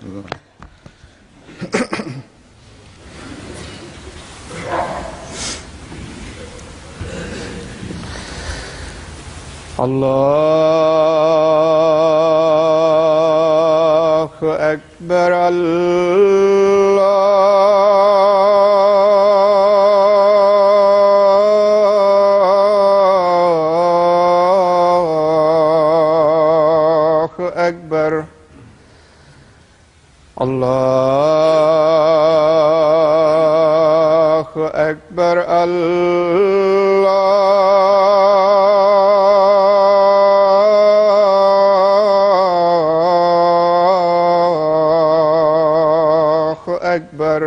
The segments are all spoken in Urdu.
الله أكبر. الله أكبر. الله أكبر. أكبر.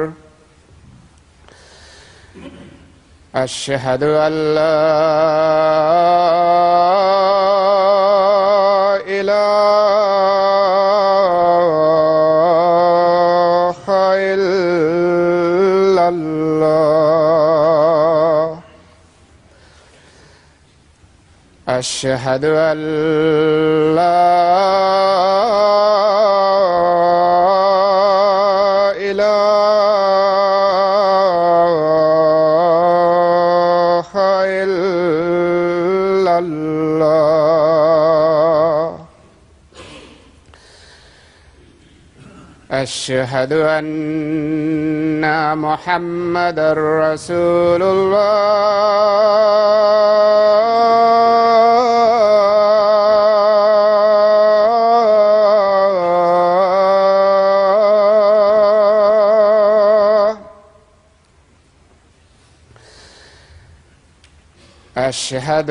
أشهد أن لا إله إلا الله. أشهد أن لا أشهد أن محمدًا رسول الله. أشهد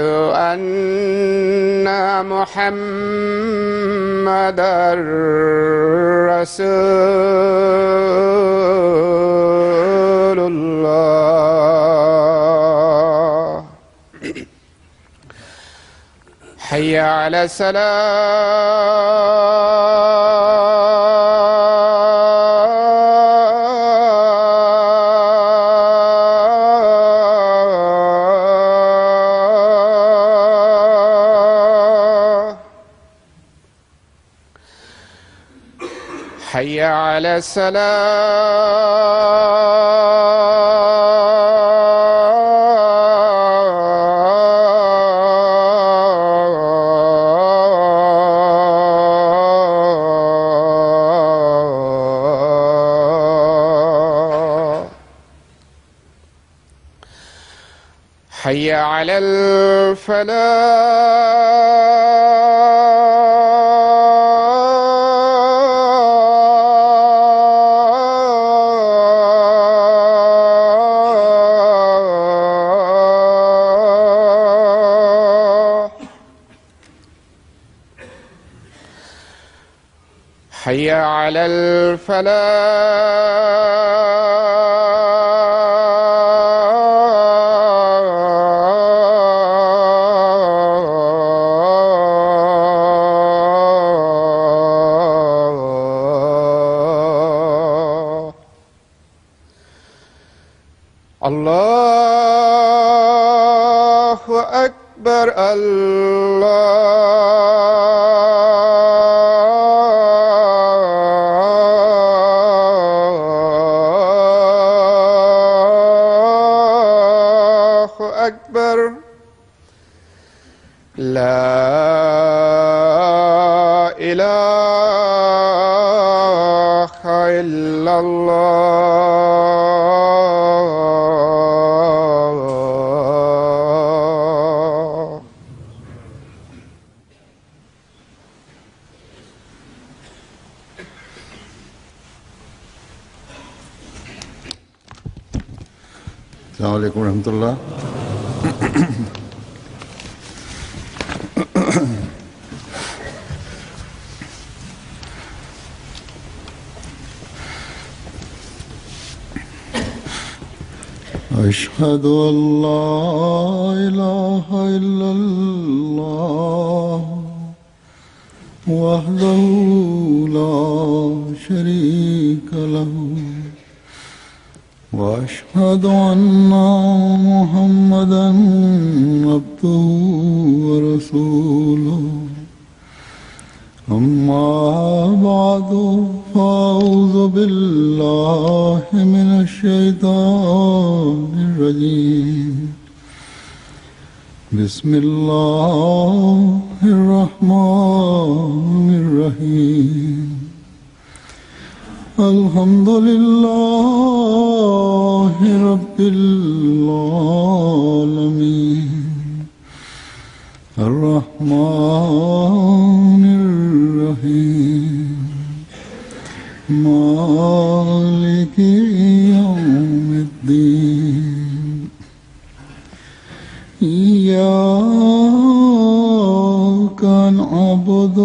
أن محمدًا رسول الله. حي على حي على حي على حي على الله أكبر. الله أكبر. لا إله إلا الله. السلام عليكم ورحمة الله. أشهد أن لا إله إلا الله وحده لا شريك له وأشهد أن محمدًا عبده ورسوله. أما بعد فأعوذ بالله من الشيطان الرجيم بسم الله الرحمن الرحيم الحمد لله رب العالمين الرحمن الرحيم مالك يوم الدين إياك نعبد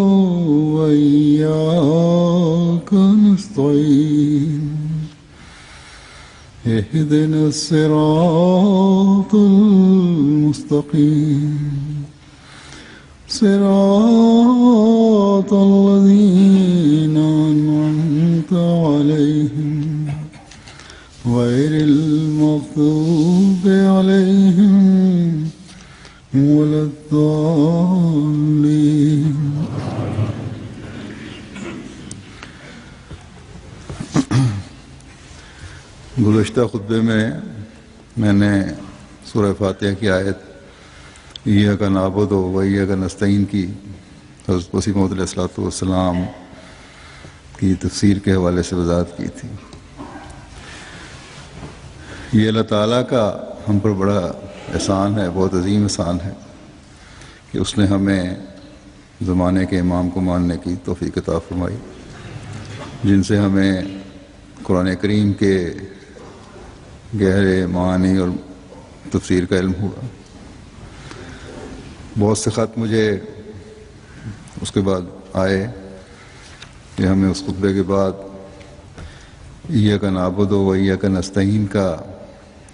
وإياك نستعين اهدنا الصراط المستقيم صراط الذين أنعمت عليهم غير المغضوب عليهم ولا الضالين گزشتہ خطبے میں نے سورہ فاتحہ کی آیت ایاک نعبد و ایاک نستعین کی حضرت مسیح موعود علیہ الصلوۃ والسلام کی تفسیر کے حوالے سے وضاحت کی تھی. یہ اللہ تعالیٰ کا ہم پر بڑا احسان ہے، بہت عظیم احسان ہے کہ اس نے ہمیں زمانے کے امام کو ماننے کی توفیق عطا فرمائی، جن سے ہمیں قرآن کریم کے گہرے معانی اور تفسیر کا علم ہوا. بہت سے خط مجھے اس کے بعد آئے کہ ہمیں اس خطبے کے بعد ایاک نعبد و ایاک نستعین کا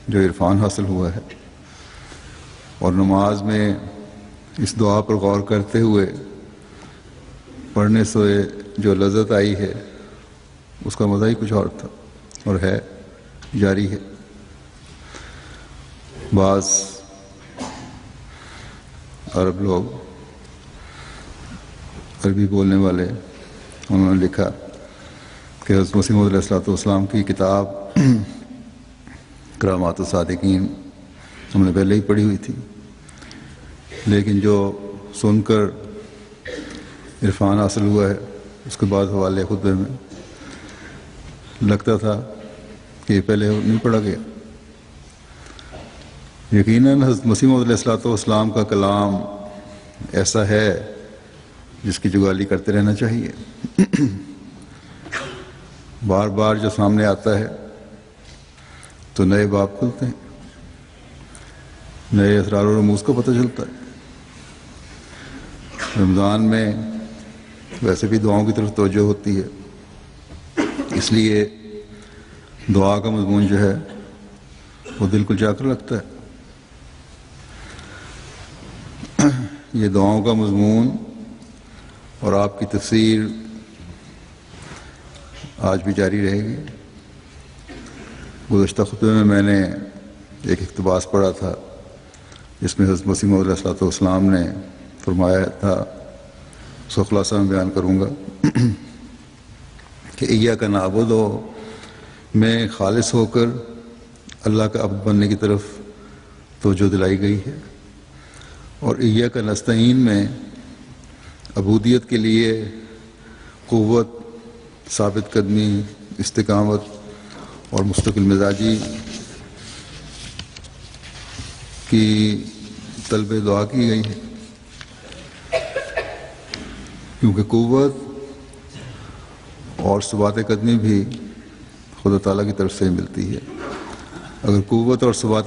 جو عرفان حاصل ہوا ہے اور نماز میں اس دعا پر غور کرتے ہوئے پڑھنے سے جو لذت آئی ہے اس کا مزہ ہی کچھ اور تھا اور ہے، جاری ہے. بعض عرب لوگ، عربی بولنے والے، انہوں نے لکھا کہ حضرت مسیح موعود علیہ الصلوۃ والسلام کی کتاب کرامات الصادقین ہم نے پہلے ہی پڑھی ہوئی تھی، لیکن جو سن کر عرفان حاصل ہوا ہے اس کے بعد حوالے خطبے میں لگتا تھا کہ یہ پہلے نہیں پڑھا گیا. یقیناً حضرت مسیح موعود علیہ الصلوۃ والسلام کا کلام ایسا ہے جس کی جگالی کرتے رہنا چاہیے. بار بار جو سامنے آتا ہے تو نئے باب کھلتے ہیں، نئے اسرار و رموز کا پتہ چلتا ہے. رمضان میں ویسے بھی دعاؤں کی طرف توجہ ہوتی ہے، اس لیے دعا کا مضمون جو ہے وہ دل کو جا کر لگتا ہے. یہ دعاؤں کا مضمون اور آپ کی تفسیر آج بھی جاری رہے گی. گزشتہ خطبے میں نے ایک اقتباس پڑھا تھا جس میں حضرت مسیح موعود علیہ الصلوۃ والسلام نے فرمایا تھا، اس کو خلاصہ میں بیان کروں گا کہ ایاک نعبد میں خالص ہو کر اللہ کا عبد بننے کی طرف توجہ دلائی گئی ہے، اور ایاک نستعین میں عبودیت کے لیے قوت، ثابت قدمی، استقامت اور مستقل مزاجی کی طلب دعا کی گئی ہے، کیونکہ قوت اور ثبات قدمی بھی خدا تعالیٰ کی طرف سے ملتی ہے. اگر قوت اور ثبات